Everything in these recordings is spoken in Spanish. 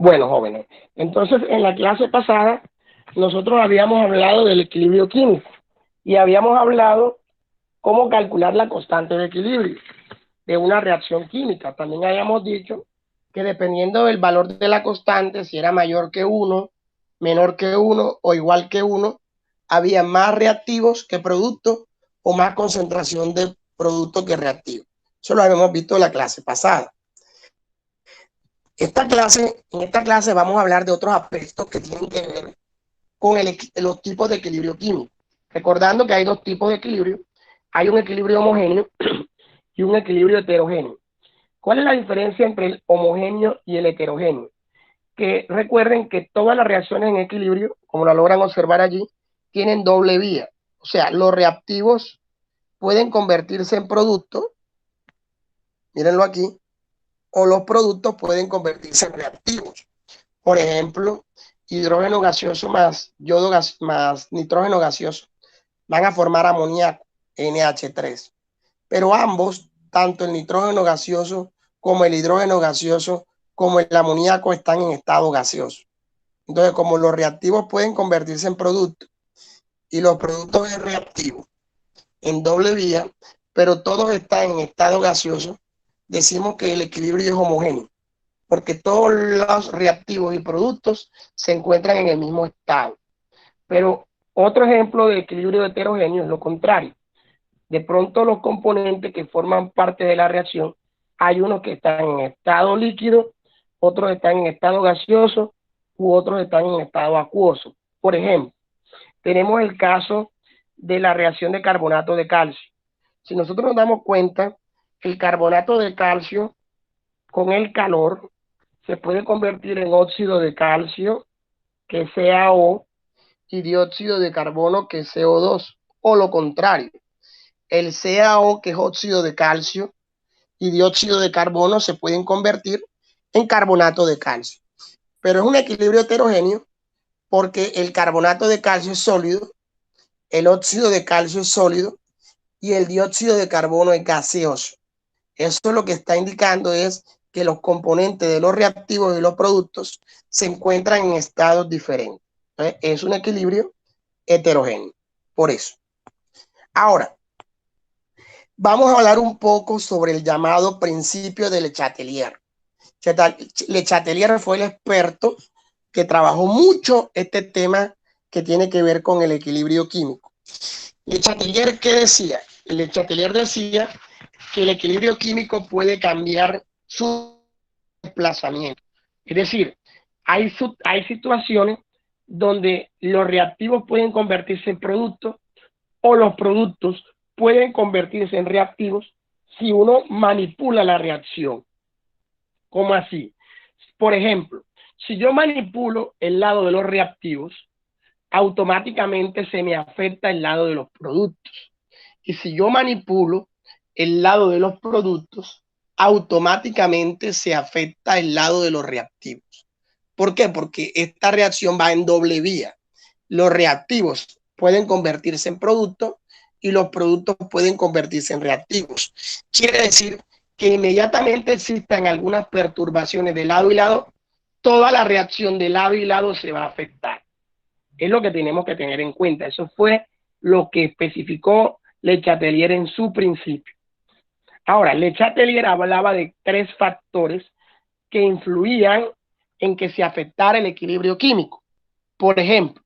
Bueno, jóvenes, entonces en la clase pasada nosotros habíamos hablado del equilibrio químico y habíamos hablado cómo calcular la constante de equilibrio de una reacción química. También habíamos dicho que dependiendo del valor de la constante, si era mayor que 1, menor que 1 o igual que 1, había más reactivos que productos o más concentración de producto que reactivos. Eso lo habíamos visto en la clase pasada. En esta clase vamos a hablar de otros aspectos que tienen que ver con los tipos de equilibrio químico. Recordando que hay dos tipos de equilibrio. Hay un equilibrio homogéneo y un equilibrio heterogéneo. ¿Cuál es la diferencia entre el homogéneo y el heterogéneo? Que recuerden que todas las reacciones en equilibrio, como la logran observar allí, tienen doble vía. O sea, los reactivos pueden convertirse en productos, mírenlo aquí, o los productos pueden convertirse en reactivos. Por ejemplo, hidrógeno gaseoso más yodo más nitrógeno gaseoso van a formar amoníaco, NH3. Pero ambos, tanto el nitrógeno gaseoso como el hidrógeno gaseoso, como el amoníaco, están en estado gaseoso. Entonces, como los reactivos pueden convertirse en productos y los productos en reactivos en doble vía, pero todos están en estado gaseoso, decimos que el equilibrio es homogéneo, porque todos los reactivos y productos se encuentran en el mismo estado. Pero otro ejemplo de equilibrio heterogéneo es lo contrario. De pronto los componentes que forman parte de la reacción, hay unos que están en estado líquido, otros están en estado gaseoso u otros están en estado acuoso. Por ejemplo, tenemos el caso de la reacción de carbonato de calcio. Si nosotros nos damos cuenta, el carbonato de calcio con el calor se puede convertir en óxido de calcio, que es CaO, y dióxido de carbono, que es CO2, o lo contrario. El CaO, que es óxido de calcio, y dióxido de carbono se pueden convertir en carbonato de calcio. Pero es un equilibrio heterogéneo porque el carbonato de calcio es sólido, el óxido de calcio es sólido y el dióxido de carbono es gaseoso. Eso lo que está indicando es que los componentes de los reactivos y los productos se encuentran en estados diferentes. Entonces, es un equilibrio heterogéneo. Por eso. Ahora, vamos a hablar un poco sobre el llamado principio de Le Chatelier. Le Chatelier fue el experto que trabajó mucho este tema que tiene que ver con el equilibrio químico. Le Chatelier, ¿qué decía? Le Chatelier decía que el equilibrio químico puede cambiar su desplazamiento. Es decir, hay situaciones donde los reactivos pueden convertirse en productos o los productos pueden convertirse en reactivos si uno manipula la reacción. ¿Cómo así? Por ejemplo, si yo manipulo el lado de los reactivos, automáticamente se me afecta el lado de los productos. Y si yo manipulo el lado de los productos, automáticamente se afecta el lado de los reactivos. ¿Por qué? Porque esta reacción va en doble vía. Los reactivos pueden convertirse en productos y los productos pueden convertirse en reactivos. Quiere decir que inmediatamente existan algunas perturbaciones de lado y lado, toda la reacción de lado y lado se va a afectar. Es lo que tenemos que tener en cuenta. Eso fue lo que especificó Le Chatelier en su principio. Ahora, Le Chatelier hablaba de 3 factores que influían en que se afectara el equilibrio químico. Por ejemplo,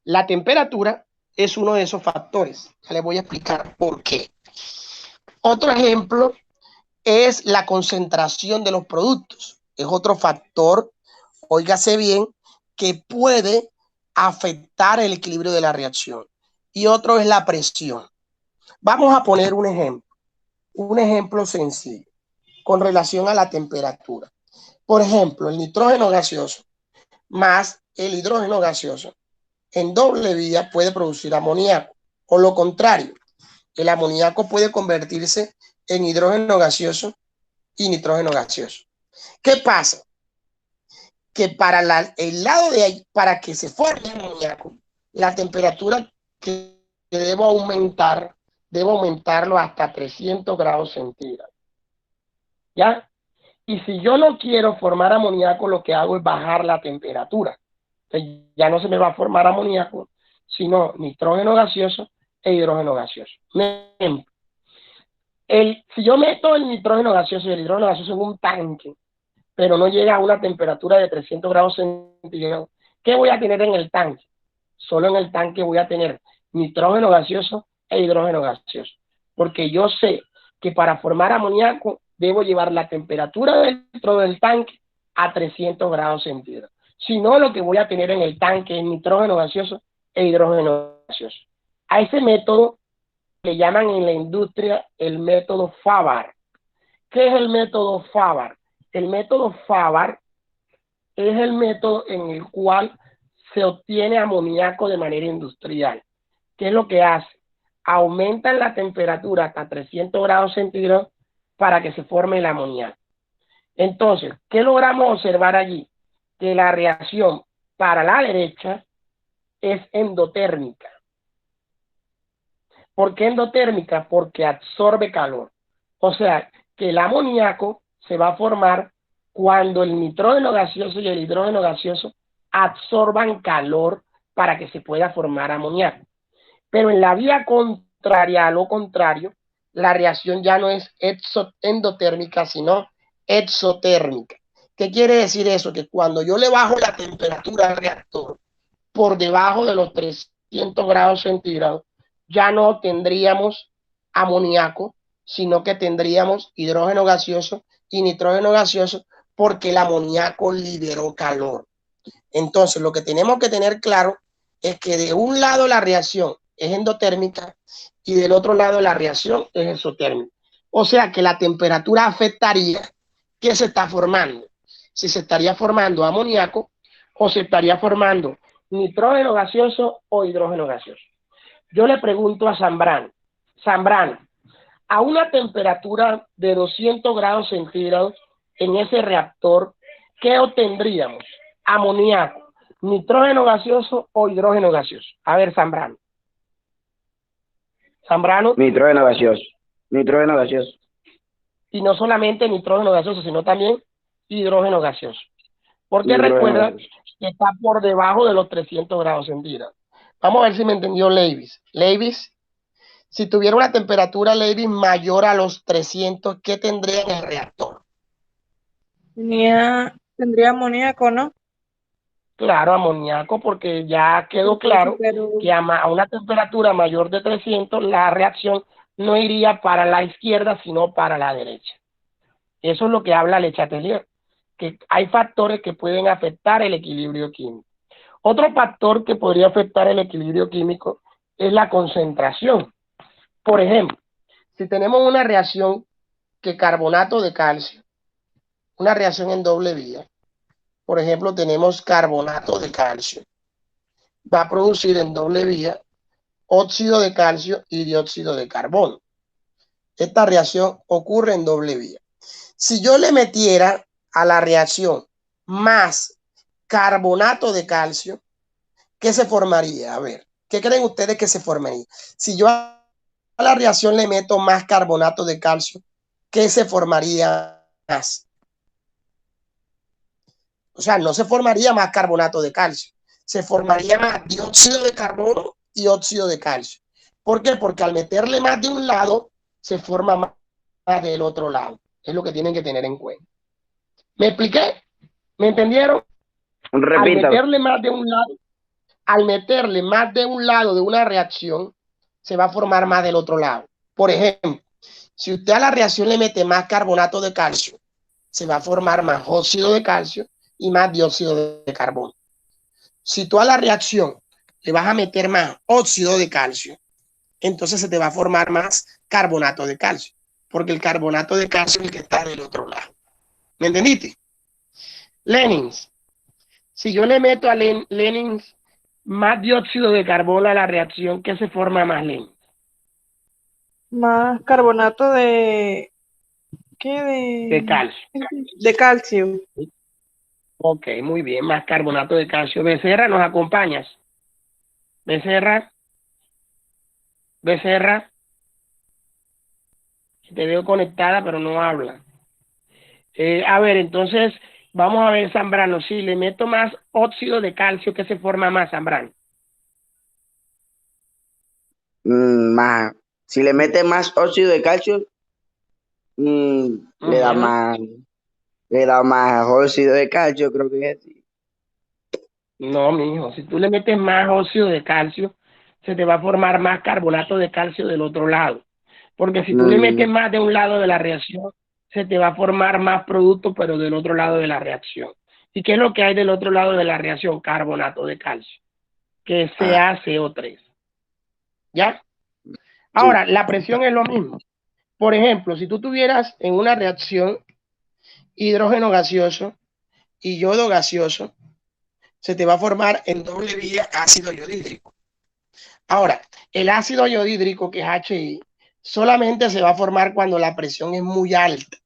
la temperatura es uno de esos factores. Ya les voy a explicar por qué. Otro ejemplo es la concentración de los productos. Es otro factor, óigase bien, que puede afectar el equilibrio de la reacción. Y otro es la presión. Vamos a poner un ejemplo sencillo con relación a la temperatura. Por ejemplo, el nitrógeno gaseoso más el hidrógeno gaseoso en doble vía puede producir amoníaco. O lo contrario, el amoníaco puede convertirse en hidrógeno gaseoso y nitrógeno gaseoso. ¿Qué pasa? Que para el lado de ahí, para que se forme el amoníaco, la temperatura que debo aumentarlo hasta 300 grados centígrados. ¿Ya? Y si yo no quiero formar amoníaco, lo que hago es bajar la temperatura. Entonces, ya no se me va a formar amoníaco, sino nitrógeno gaseoso e hidrógeno gaseoso. Un ejemplo, si yo meto el nitrógeno gaseoso y el hidrógeno gaseoso en un tanque, pero no llega a una temperatura de 300 grados centígrados, ¿qué voy a tener en el tanque? Solo en el tanque voy a tener nitrógeno gaseoso e hidrógeno gaseoso, porque yo sé que para formar amoníaco debo llevar la temperatura dentro del tanque a 300 grados centígrados. Si no, lo que voy a tener en el tanque es nitrógeno gaseoso e hidrógeno gaseoso. A ese método le llaman en la industria el método Favar. ¿Qué es el método Favar? El método Favar es el método en el cual se obtiene amoníaco de manera industrial. ¿Qué es lo que hace? Aumentan la temperatura hasta 300 grados centígrados para que se forme el amoníaco. Entonces, ¿qué logramos observar allí? Que la reacción para la derecha es endotérmica. ¿Por qué endotérmica? Porque absorbe calor. O sea, que el amoníaco se va a formar cuando el nitrógeno gaseoso y el hidrógeno gaseoso absorban calor para que se pueda formar amoníaco. Pero en la vía contraria, a lo contrario, la reacción ya no es endotérmica, sino exotérmica. ¿Qué quiere decir eso? Que cuando yo le bajo la temperatura al reactor por debajo de los 300 grados centígrados, ya no tendríamos amoníaco, sino que tendríamos hidrógeno gaseoso y nitrógeno gaseoso porque el amoníaco liberó calor. Entonces, lo que tenemos que tener claro es que de un lado la reacción es endotérmica y del otro lado la reacción es exotérmica. O sea que la temperatura afectaría qué se está formando. Si se estaría formando amoníaco o se estaría formando nitrógeno gaseoso o hidrógeno gaseoso. Yo le pregunto a Zambrano, a una temperatura de 200 grados centígrados en ese reactor, ¿qué obtendríamos? Amoníaco, nitrógeno gaseoso o hidrógeno gaseoso. A ver, Zambrano. Zambrano. Nitrógeno gaseoso. Nitrógeno gaseoso. Y no solamente nitrógeno gaseoso, sino también hidrógeno gaseoso. Porque recuerda que está por debajo de los 300 grados centígrados. Vamos a ver si me entendió Leibis. Leibis, si tuviera una temperatura Leibis mayor a los 300, ¿qué tendría en el reactor? Tendría amoníaco, ¿no? Claro, amoníaco, porque ya quedó claro que a una temperatura mayor de 300 la reacción no iría para la izquierda, sino para la derecha. Eso es lo que habla Le Chatelier, que hay factores que pueden afectar el equilibrio químico. Otro factor que podría afectar el equilibrio químico es la concentración. Por ejemplo, si tenemos una reacción que carbonato de calcio, una reacción en doble vía, por ejemplo, tenemos carbonato de calcio, va a producir en doble vía óxido de calcio y dióxido de carbono. Esta reacción ocurre en doble vía. Si yo le metiera a la reacción más carbonato de calcio, ¿qué se formaría? A ver, ¿qué creen ustedes que se formaría? Si yo a la reacción le meto más carbonato de calcio, ¿qué se formaría más? O sea, no se formaría más carbonato de calcio, se formaría más dióxido de carbono y óxido de calcio. ¿Por qué? Porque al meterle más de un lado, se forma más del otro lado. Es lo que tienen que tener en cuenta. ¿Me expliqué? ¿Me entendieron? Repita. Al meterle más de un lado de una reacción, se va a formar más del otro lado. Por ejemplo, si usted a la reacción le mete más carbonato de calcio, se va a formar más óxido de calcio y más dióxido de carbono. Si tú a la reacción le vas a meter más óxido de calcio, entonces se te va a formar más carbonato de calcio, porque el carbonato de calcio es el que está del otro lado. ¿Me entendiste? Lenins. Si yo le meto a Lenins más dióxido de carbono a la reacción, ¿qué se forma más, Lenins? Más carbonato de... ¿Qué? De calcio. De calcio. Ok, muy bien, más carbonato de calcio. Becerra, ¿nos acompañas? Becerra. Becerra. Te veo conectada, pero no habla. A ver, entonces, vamos a ver, Zambrano, si le meto más óxido de calcio, ¿qué se forma más, Zambrano? Más, si le mete más óxido de calcio, le da Ujú. más, le da más óxido de calcio, creo que es así. No, mijo, si tú le metes más óxido de calcio, se te va a formar más carbonato de calcio del otro lado. Porque si tú le metes Mm, más de un lado de la reacción, se te va a formar más producto, pero del otro lado de la reacción. ¿Y qué es lo que hay del otro lado de la reacción? Carbonato de calcio, que es ah, CaCO3. ¿Ya? sí. Ahora, la presión es lo mismo. Por ejemplo, si tú tuvieras en una reacción hidrógeno gaseoso y yodo gaseoso, se te va a formar en doble vía ácido yodhídrico. Ahora, el ácido yodhídrico, que es HI, solamente se va a formar cuando la presión es muy alta.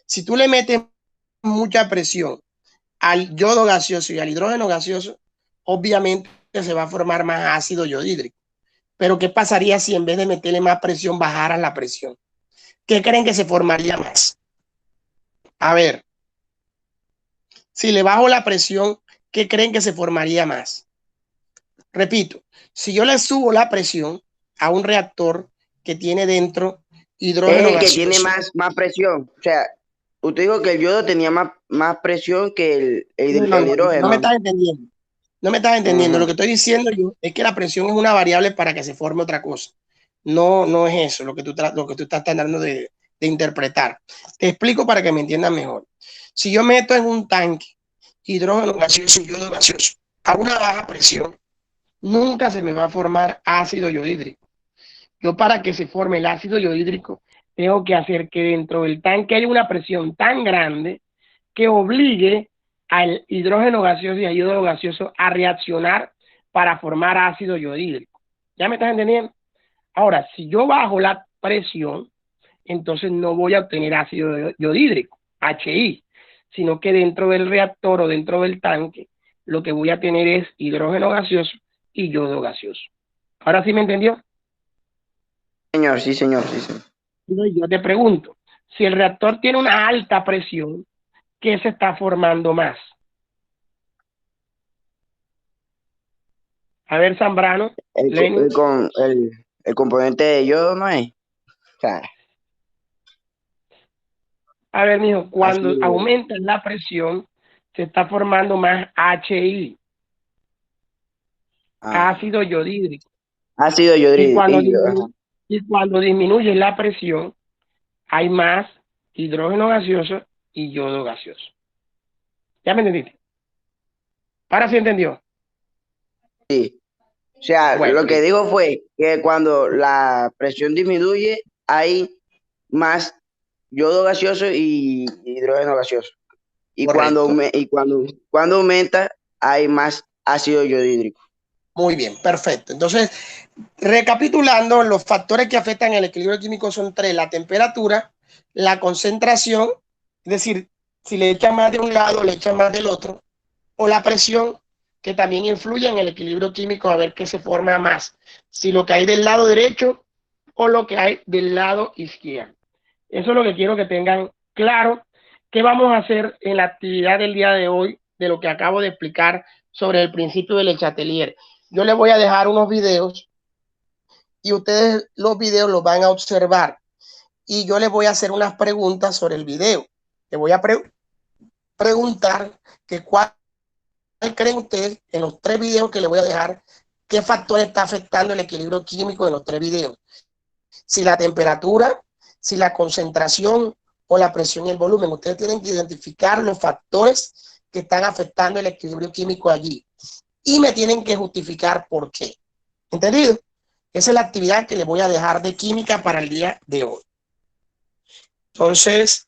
Si tú le metes mucha presión al yodo gaseoso y al hidrógeno gaseoso, obviamente se va a formar más ácido yodhídrico. Pero ¿qué pasaría si en vez de meterle más presión bajaras la presión? ¿Qué creen que se formaría más? A ver, si le bajo la presión, ¿qué creen que se formaría más? Repito, si yo le subo la presión a un reactor que tiene dentro Es hidrógeno el que tiene gaseoso, más presión. O sea, usted dijo que el yodo tenía más presión que el no me hidrógeno. estás entendiendo. No me estás entendiendo. Lo Ujú. que estoy diciendo yo es que la presión es una variable para que se forme otra cosa. No, no es eso lo que tú estás tratando de interpretar. Te explico para que me entiendas mejor. Si yo meto en un tanque hidrógeno gaseoso y yodo gaseoso a una baja presión, nunca se me va a formar ácido yodhídrico. Yo para que se forme el ácido yodhídrico, tengo que hacer que dentro del tanque haya una presión tan grande que obligue al hidrógeno gaseoso y al yodo gaseoso a reaccionar para formar ácido yodhídrico. ¿Ya me estás entendiendo? Ahora, si yo bajo la presión, entonces no voy a obtener ácido yodhídrico, HI, sino que dentro del reactor o dentro del tanque, lo que voy a tener es hidrógeno gaseoso y yodo gaseoso. ¿Ahora sí me entendió? Señor, sí, señor, sí, señor. Yo te pregunto, si el reactor tiene una alta presión, ¿qué se está formando más? A ver, Zambrano, El, co- Lenin. el, con, el componente de yodo no es. O sea, A ver, mijo, cuando así. aumenta la presión, se está formando más HI, Ah, ácido yodhídrico. ácido Y yodhídrico. cuando, y cuando disminuye la presión, hay más hidrógeno gaseoso y yodo gaseoso. ¿Ya me entendiste? Ahora sí entendió. Sí. O sea, Bueno, lo que listo. dijo fue que cuando la presión disminuye, hay más yodo gaseoso y hidrógeno gaseoso. Y Correcto. cuando aumenta, hay más ácido yodhídrico. Muy bien, perfecto. Entonces, recapitulando, los factores que afectan el equilibrio químico son tres: la temperatura, la concentración, es decir, si le echan más de un lado, le echan más del otro, o la presión, que también influye en el equilibrio químico a ver qué se forma más, si lo que hay del lado derecho o lo que hay del lado izquierdo. Eso es lo que quiero que tengan claro. ¿Qué vamos a hacer en la actividad del día de hoy de lo que acabo de explicar sobre el principio del Chatelier? Yo les voy a dejar unos videos y ustedes los videos los van a observar y yo les voy a hacer unas preguntas sobre el video. Les voy a preguntar que cuál creen ustedes en los tres videos que les voy a dejar, qué factor está afectando el equilibrio químico en los tres videos. Si la temperatura, si la concentración o la presión y el volumen. Ustedes tienen que identificar los factores que están afectando el equilibrio químico allí y me tienen que justificar por qué. ¿Entendido? Esa es la actividad que les voy a dejar de química para el día de hoy. Entonces,